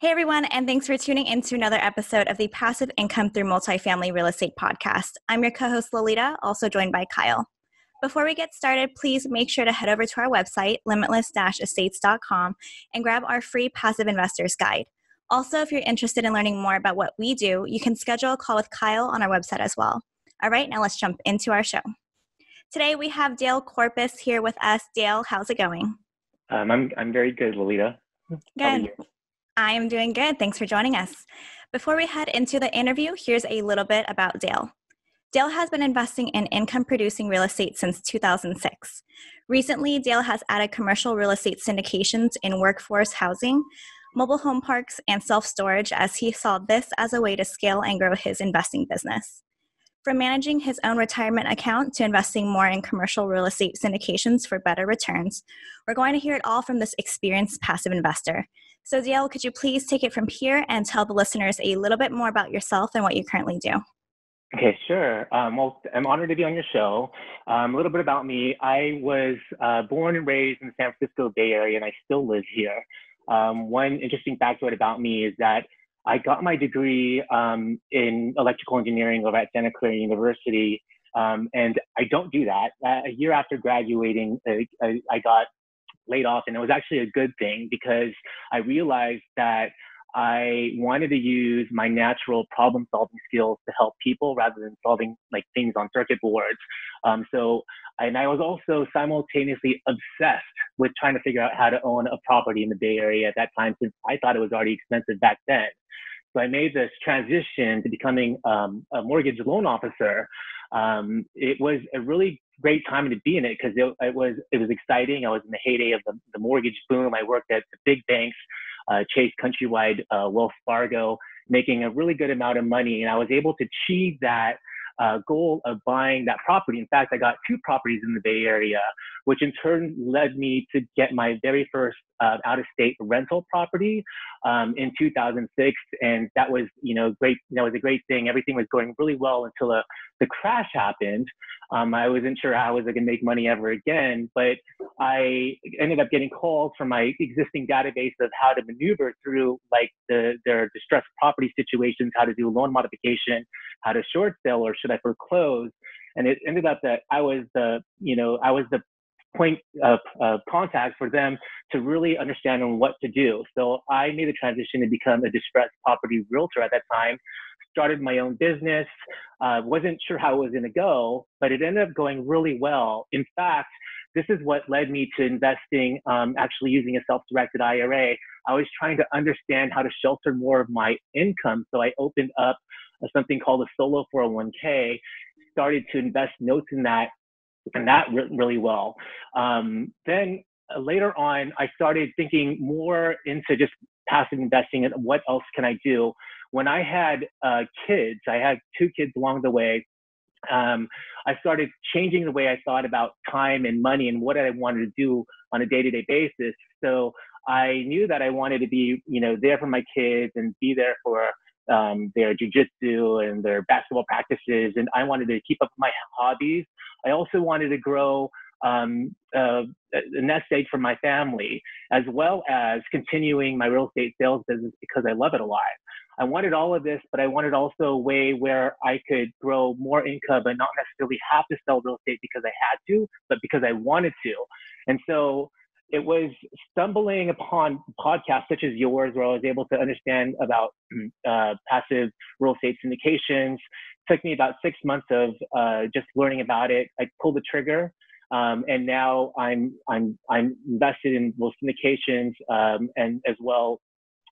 Hey everyone, and thanks for tuning in to another episode of the Passive Income Through Multifamily Real Estate podcast. I'm your co-host Lalita, also joined by Kyle. Before we get started, please make sure to head over to our website, limitless-estates.com, and grab our free Passive Investors Guide. Also, if you're interested in learning more about what we do, you can schedule a call with Kyle on our website as well. All right, now let's jump into our show. Today we have Dale Corpus here with us. Dale, how's it going? I'm very good, Lalita. Good. I am doing good. Thanks for joining us. Before we head into the interview, here's a little bit about Dale. Dale has been investing in income-producing real estate since 2006. Recently, Dale has added commercial real estate syndications in workforce housing, mobile home parks, and self-storage as he saw this as a way to scale and grow his investing business. From managing his own retirement account to investing more in commercial real estate syndications for better returns, we're going to hear it all from this experienced passive investor. So Dale, could you please take it from here and tell the listeners a little bit more about yourself and what you currently do? Okay, sure. Well, I'm honored to be on your show. A little bit about me. I was born and raised in the San Francisco Bay Area, and I still live here. One interesting factoid about me is that I got my degree in electrical engineering over at Santa Clara University, and I don't do that. A year after graduating, I got laid off, and it was actually a good thing because I realized that I wanted to use my natural problem-solving skills to help people rather than solving like things on circuit boards. And I was also simultaneously obsessed with trying to figure out how to own a property in the Bay Area at that time, since I thought it was already expensive back then. So I made this transition to becoming a mortgage loan officer. It was a really great time to be in it because it was exciting. I was in the heyday of the mortgage boom. I worked at the big banks, Chase, Countrywide, Wells Fargo, making a really good amount of money. And I was able to achieve that goal of buying that property. In fact, I got 2 properties in the Bay Area, which in turn led me to get my very first out-of-state rental property in 2006. And that was, great. That was a great thing. Everything was going really well until the crash happened. I wasn't sure how I was going to make money ever again, but I ended up getting calls from my existing database of how to maneuver through like their distressed property situations, how to do loan modification, how to short sell, or should I foreclose? And it ended up that I was the point of contact for them to really understand what to do. So I made the transition to become a distressed property realtor at that time, started my own business, wasn't sure how it was going to go, but it ended up going really well. In fact, this is what led me to investing, actually using a self-directed IRA. I was trying to understand how to shelter more of my income. So I opened up something called a solo 401k, started to invest notes in that, and that really well. Then later on, I started thinking more into just passive investing and what else can I do. When I had kids, I had 2 kids along the way. I started changing the way I thought about time and money and what I wanted to do on a day-to-day basis. So I knew that I wanted to be, there for my kids and be there for their jujitsu and their basketball practices. And I wanted to keep up my hobbies. I also wanted to grow a nest egg for my family, as well as continuing my real estate sales business because I love it a lot. I wanted all of this, but I wanted also a way where I could grow more income and not necessarily have to sell real estate because I had to, but because I wanted to. And so it was stumbling upon podcasts such as yours, where I was able to understand about passive real estate syndications. It took me about 6 months of just learning about it. I pulled the trigger, and now I'm invested in both syndications and as well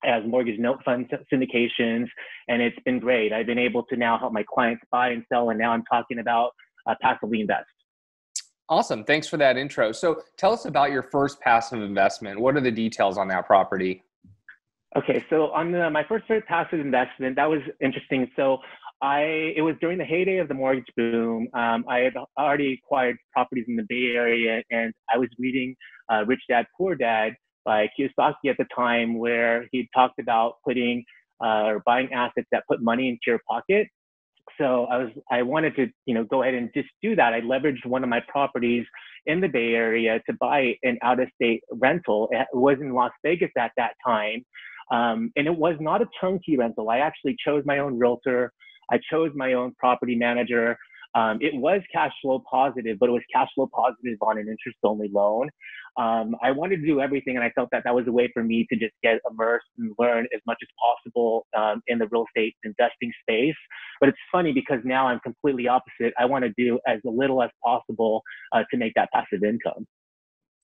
as mortgage note fund syndications, and it's been great. I've been able to now help my clients buy and sell, and now I'm talking about passively invest. Awesome. Thanks for that intro. So tell us about your first passive investment. What are the details on that property? Okay, so on my first passive investment, that was interesting. So it was during the heyday of the mortgage boom. I had already acquired properties in the Bay Area, and I was reading Rich Dad, Poor Dad by Kiyosaki at the time, where he talked about putting or buying assets that put money into your pocket. So I wanted to, go ahead and just do that. I leveraged one of my properties in the Bay Area to buy an out-of-state rental. It was in Las Vegas at that time. And it was not a turnkey rental. I actually chose my own realtor. I chose my own property manager. It was cash flow positive, but it was cash flow positive on an interest-only loan. I wanted to do everything, and I felt that that was a way for me to just get immersed and learn as much as possible in the real estate investing space. But it's funny because now I'm completely opposite. I want to do as little as possible to make that passive income.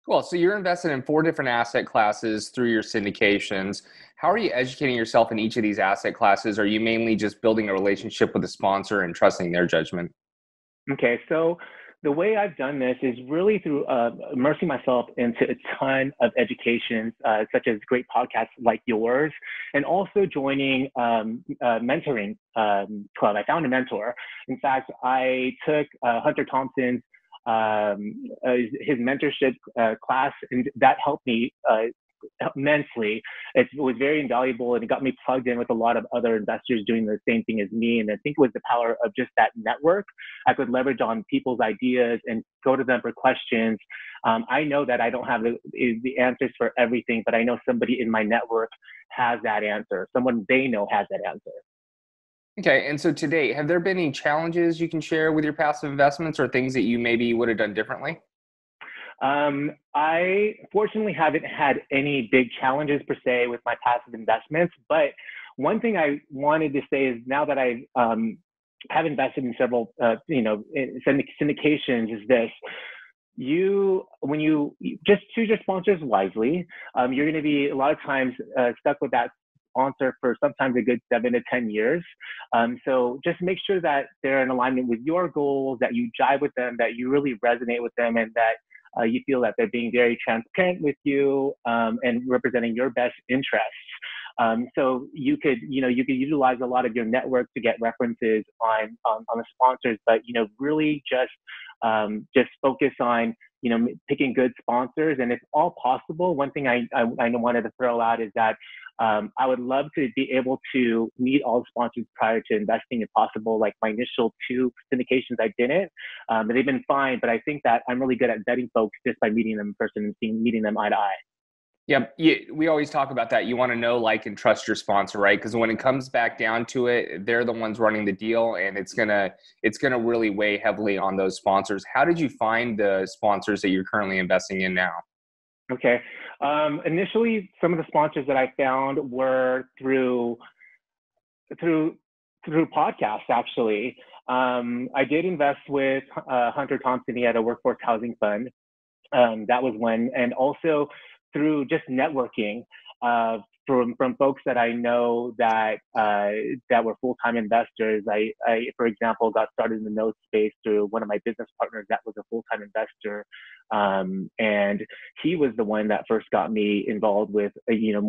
Cool. So you're invested in 4 different asset classes through your syndications. How are you educating yourself in each of these asset classes? Are you mainly just building a relationship with the sponsor and trusting their judgment? Okay, so the way I've done this is really through immersing myself into a ton of education, such as great podcasts like yours, and also joining mentoring club. I found a mentor. In fact, I took Hunter Thompson's his mentorship class, and that helped me immensely. It was very invaluable, and it got me plugged in with a lot of other investors doing the same thing as me. And I think it was the power of just that network. I could leverage on people's ideas and go to them for questions. I know that I don't have the answers for everything, but I know somebody in my network has that answer. Someone they know has that answer. Okay. And so to date, have there been any challenges you can share with your passive investments or things that you maybe would have done differently? I fortunately haven't had any big challenges per se with my passive investments, but one thing I wanted to say is now that I have invested in several, syndications, is this: when you just choose your sponsors wisely, you're going to be a lot of times stuck with that sponsor for sometimes a good 7 to 10 years. So just make sure that they're in alignment with your goals, that you jive with them, that you really resonate with them, and that you feel that they're being very transparent with you and representing your best interests. So you could utilize a lot of your network to get references on the sponsors, but really just focus on picking good sponsors. And if all possible, one thing I wanted to throw out is that I would love to be able to meet all the sponsors prior to investing if possible. Like my initial 2 syndications, I didn't, but they've been fine. But I think that I'm really good at vetting folks just by meeting them in person and meeting them eye to eye. Yeah, we always talk about that. You want to know, like, and trust your sponsor, right? Because when it comes back down to it, they're the ones running the deal, and it's gonna really weigh heavily on those sponsors. How did you find the sponsors that you're currently investing in now? Okay. Initially, some of the sponsors that I found were through podcasts, actually. I did invest with Hunter Thompson. He had a workforce housing fund. That was one. And also through just networking from folks that I know that were full-time investors. I, for example, got started in the note space through one of my business partners that was a full-time investor, and he was the one that first got me involved with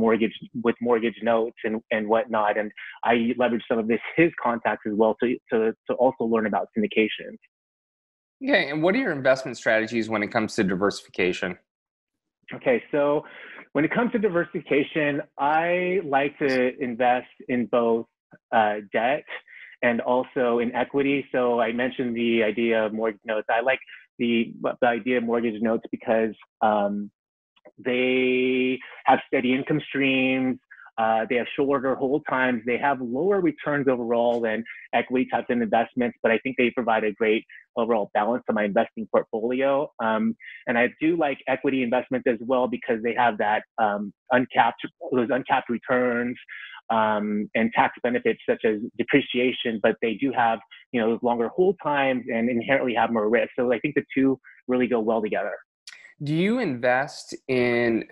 mortgage notes and whatnot. And I leveraged some of his contacts as well to also learn about syndications. Okay, and what are your investment strategies when it comes to diversification? Okay, so when it comes to diversification, I like to invest in both debt and also in equity. So I mentioned the idea of mortgage notes. I like the idea of mortgage notes because they have steady income streams. They have shorter hold times. They have lower returns overall than equity types of investments, but I think they provide a great overall balance to my investing portfolio. And I do like equity investments as well because they have that uncapped returns and tax benefits such as depreciation, but they do have longer hold times and inherently have more risk. So I think the two really go well together. Do you invest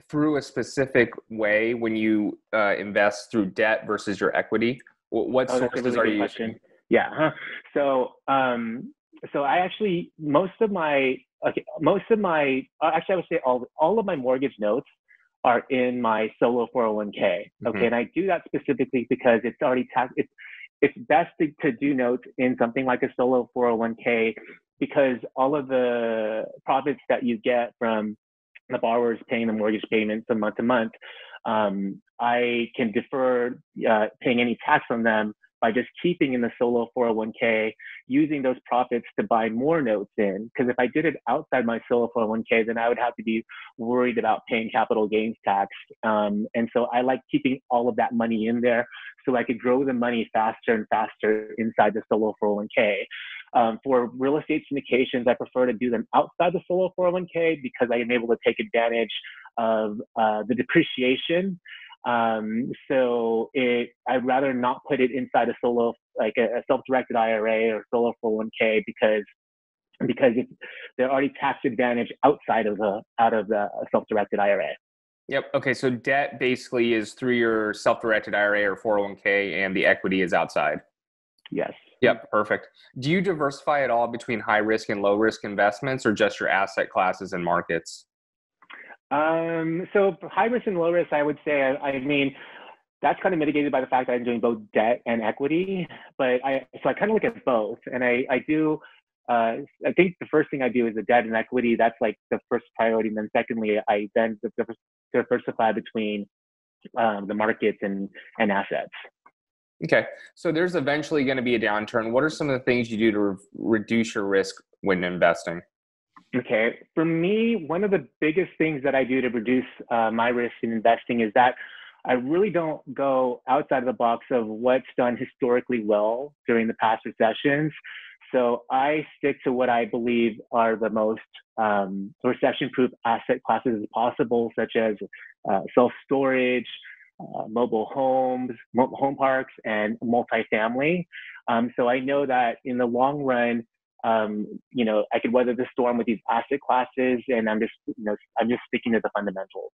through a specific way when you invest through debt versus your equity? What sources are you using? Yeah. So I actually, actually I would say all of my mortgage notes are in my solo 401k. Okay. And I do that specifically because it's already it's best to do notes in something like a solo 401k because all of the profits that you get from the borrowers paying the mortgage payments from month to month, I can defer paying any tax on them by just keeping in the solo 401k, using those profits to buy more notes in. Because if I did it outside my solo 401k, then I would have to be worried about paying capital gains tax. And so I like keeping all of that money in there so I could grow the money faster and faster inside the solo 401k. For real estate syndications, I prefer to do them outside the solo 401k because I am able to take advantage of the depreciation. I'd rather not put it inside a solo, like a self-directed IRA or solo 401k because they're already tax advantage outside of the self-directed IRA. Yep. Okay. So debt basically is through your self-directed IRA or 401k, and the equity is outside. Yes. Yep. Perfect. Do you diversify at all between high risk and low risk investments, or just your asset classes and markets? So for high risk and low risk, I would say, I mean, that's kind of mitigated by the fact that I'm doing both debt and equity, but I kind of look at both, and I think the first thing I do is the debt and equity. That's like the first priority. And then secondly, I then diversify between the markets and assets. Okay. So there's eventually going to be a downturn. What are some of the things you do to reduce your risk when investing? Okay. For me, one of the biggest things that I do to reduce my risk in investing is that I really don't go outside of the box of what's done historically well during the past recessions. So I stick to what I believe are the most recession-proof asset classes as possible, such as self-storage, mobile homes, home parks, and multifamily. So I know that in the long run, I could weather the storm with these asset classes, and I'm just sticking to the fundamentals.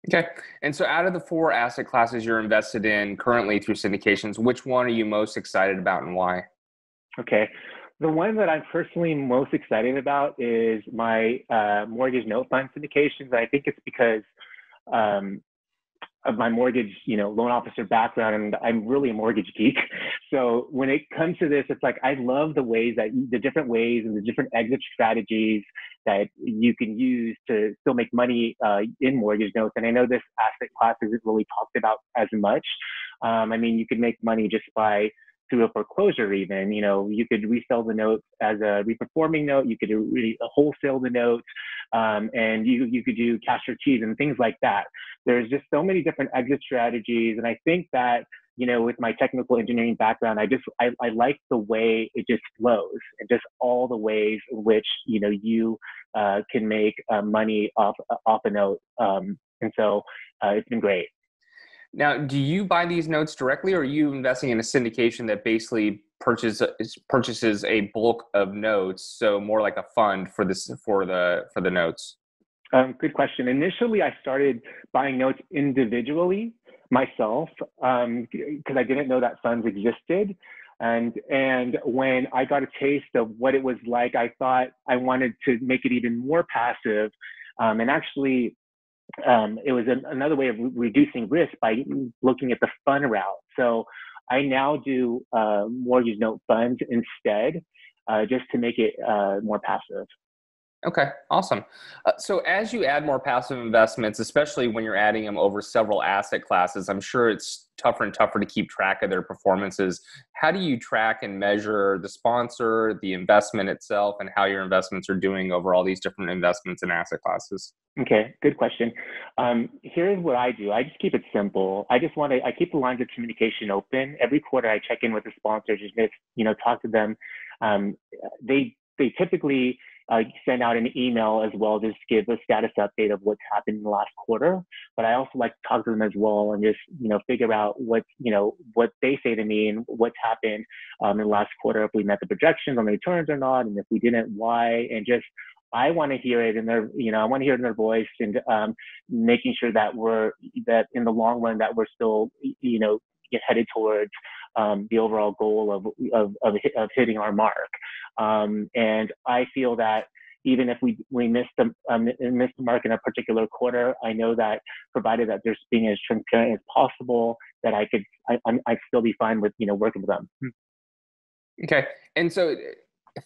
Okay. And so out of the 4 asset classes you're invested in currently through syndications, which one are you most excited about and why? Okay. The one that I'm personally most excited about is my mortgage note fund syndications. I think it's because of my mortgage, loan officer background, and I'm really a mortgage geek. So when it comes to this, it's like I love the different ways and the different exit strategies that you can use to still make money in mortgage notes. And I know this asset class isn't really talked about as much. You could make money just through a foreclosure even. You could resell the notes as a reperforming note. You could wholesale the notes, and you could do cash or cheese and things like that. There's just so many different exit strategies. And I think that, with my technical engineering background, I like the way it just flows and just all the ways in which, you can make money off a note. And so it's been great. Now, do you buy these notes directly, or are you investing in a syndication that basically purchases a bulk of notes, so more like a fund for the notes? Good question. Initially, I started buying notes individually myself because I didn't know that funds existed. And when I got a taste of what it was like, I thought I wanted to make it even more passive. And actually, it was another way of reducing risk by looking at the fund route. So I now do mortgage note funds instead, just to make it more passive. Okay, awesome. So as you add more passive investments, especially when you're adding them over several asset classes, I'm sure it's tougher and tougher to keep track of their performances. How do you track and measure the sponsor, the investment itself, and how your investments are doing over all these different investments and asset classes? Okay, good question. Here's what I do. I just keep it simple. I keep the lines of communication open. Every quarter I check in with the sponsors, just, talk to them. They typically send out an email as well, just give a status update of what's happened in the last quarter. But I also like to talk to them as well and just, figure out what they say to me and what's happened in the last quarter, if we met the projections on the returns or not, and if we didn't, why, and just, I want to hear it in their, I want to hear it in their voice, and making sure that in the long run that we're still, get headed towards the overall goal of hitting our mark. And I feel that even if we missed the mark in a particular quarter, I know that provided that they're being as transparent as possible, that I'd still be fine with, working with them. Okay. And so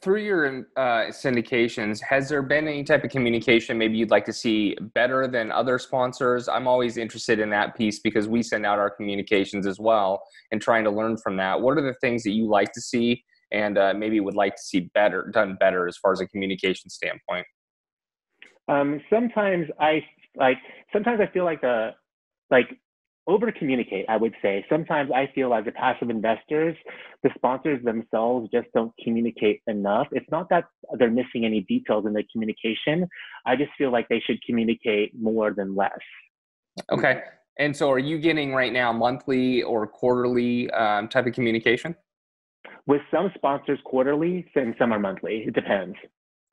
Through your syndications, has there been any type of communication maybe you'd like to see better than other sponsors? I'm always interested in that piece because we send out our communications as well and trying to learn from that. What are the things that you like to see and maybe would like to see done better as far as a communication standpoint? Sometimes sometimes I feel like over communicate, I would say. Sometimes I feel as a passive investors, the sponsors themselves just don't communicate enough. It's not that they're missing any details in the communication. I just feel like they should communicate more than less. Okay. And so are you getting right now monthly or quarterly type of communication? With some sponsors quarterly and some are monthly. It depends.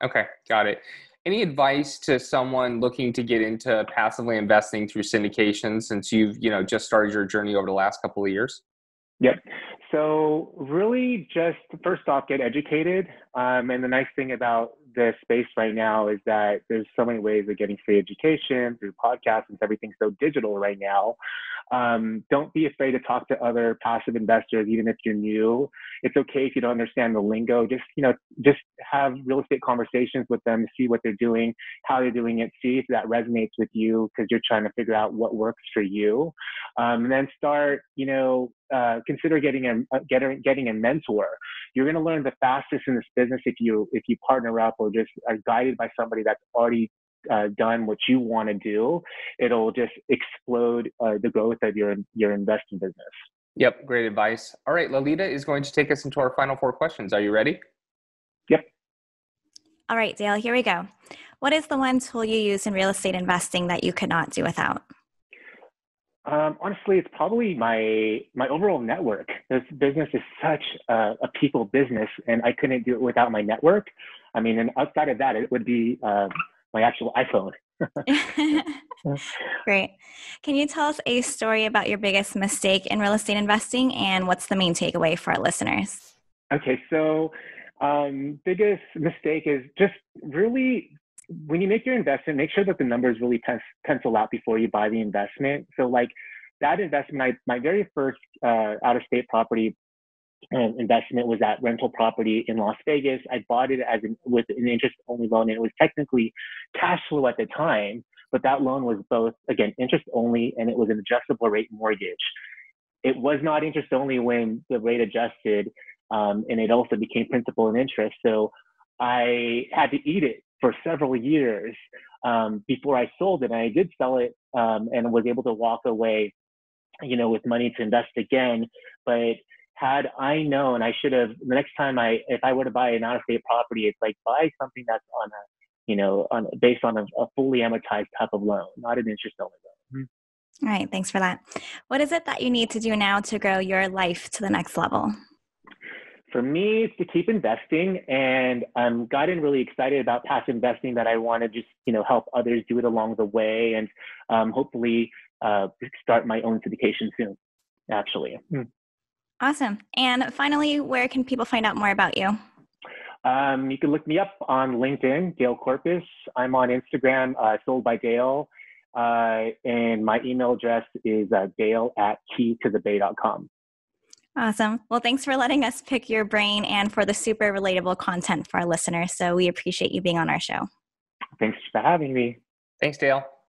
Okay, got it. Any advice to someone looking to get into passively investing through syndication since you've, just started your journey over the last couple of years? Yep. So really just first off, get educated. And the nice thing about the space right now is that there's so many ways of getting free education through podcasts and everything's so digital right now. Don't be afraid to talk to other passive investors, even if you're new. It's okay if you don't understand the lingo. Just have real estate conversations with them, see what they're doing, how they're doing it, see if that resonates with you because you're trying to figure out what works for you. And then start, consider getting a mentor. You're going to learn the fastest in this business if you partner up or just are guided by somebody that's already done what you want to do. It'll just explode the growth of your investing business. Yep, great advice. All right, Lalita is going to take us into our final 4 questions. Are you ready? Yep. All right, Dale, here we go. What is the one tool you use in real estate investing that you could not do without? Honestly, it's probably my overall network. This business is such a people business, and I couldn't do it without my network. I mean, and outside of that, it would be my actual iPhone. Great. Can you tell us a story about your biggest mistake in real estate investing, and what's the main takeaway for our listeners? Okay, so biggest mistake is just really, when you make your investment, make sure that the numbers really pencil out before you buy the investment. So like that investment, my very first out-of-state property investment was that rental property in Las Vegas. I bought it with an interest-only loan, and it was technically cash flow at the time, but that loan was both, again, interest-only, and it was an adjustable rate mortgage. It was not interest-only when the rate adjusted, and it also became principal and interest. So I had to eat it for several years before I sold it. And I did sell it and was able to walk away, with money to invest again. But had I known, I should have, the next time if I were to buy an out-of-state property, it's like buy something that's based on a fully amortized type of loan, not an interest-only loan. All right, thanks for that. What is it that you need to do now to grow your life to the next level? For me, it's to keep investing, and I'm gotten really excited about passive investing that I want to just, help others do it along the way, and hopefully start my own syndication soon, actually. Awesome. And finally, where can people find out more about you? You can look me up on LinkedIn, Dale Corpus. I'm on Instagram, Sold by Dale, and my email address is dale@keytothebay.com. Awesome. Well, thanks for letting us pick your brain and for the super relatable content for our listeners. So we appreciate you being on our show. Thanks for having me. Thanks, Dale.